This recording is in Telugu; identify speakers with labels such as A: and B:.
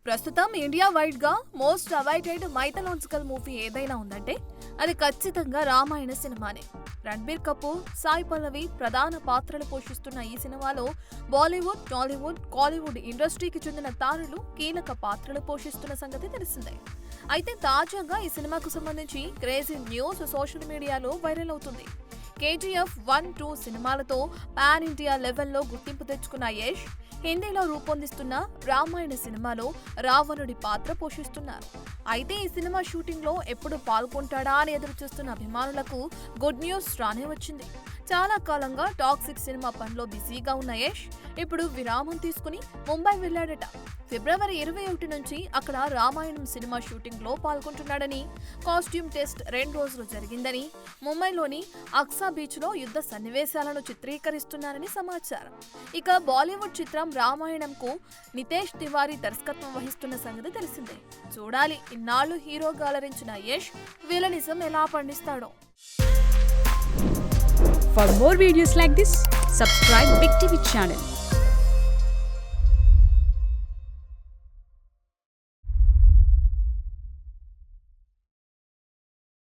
A: ప్రస్తుతం ఇండియా వైడ్ గా మోస్ట్ అవైటెడ్ మైథలాజికల్ మూవీ ఏదైనా ఉందంటే అది ఖచ్చితంగా రామాయణ సినిమానే. రణబీర్ కపూర్, సాయి పల్లవి ప్రధాన పాత్రలు పోషిస్తున్న ఈ సినిమాలో బాలీవుడ్, టాలీవుడ్, కాలీవుడ్ ఇండస్ట్రీకి చెందిన తారలు కీలక పాత్రలు పోషిస్తున్న సంగతి తెలిసిందే. అయితే తాజాగా ఈ సినిమాకు సంబంధించి క్రేజీ న్యూస్ సోషల్ మీడియాలో వైరల్ అవుతుంది. KGF 1, 2 సినిమాలతో పాన్ ఇండియా లెవెల్లో గుర్తింపు తెచ్చుకున్న యష్ హిందీలో రూపొందిస్తున్న రామాయణ సినిమాలో రావణుడి పాత్ర పోషిస్తున్నారు. అయితే ఈ సినిమా షూటింగ్ లో ఎప్పుడు పాల్గొంటాడా అని ఎదురు చూస్తున్న అభిమానులకు గుడ్ న్యూస్ రానే వచ్చింది. చాలా కాలంగా టాక్సిక్ సినిమా పనిలో బిజీగా ఉన్న యష్ ఇప్పుడు విరామం తీసుకుని ముంబై వెళ్లాడట. ఫిబ్రవరి 21 నుంచి అక్కడ రామాయణం సినిమా షూటింగ్ లో పాల్గొంటున్నాడని, కాస్ట్యూమ్ టెస్ట్ 2 రోజులు జరిగిందని, ముంబైలోని అక్సా బీచ్ లో యుద్ధ సన్నివేశాలను చిత్రీకరిస్తున్నారని సమాచారం. ఇక బాలీవుడ్ చిత్రం రామాయణంకు నితేష్ తివారీ దర్శకత్వం వహిస్తున్న సంగతి తెలిసిందే. చూడాలి ఇన్నాళ్లు హీరోగా అలరించిన యష్ విలనిజం ఎలా పండిస్తాడో.
B: For more videos like this, subscribe Big TV channel.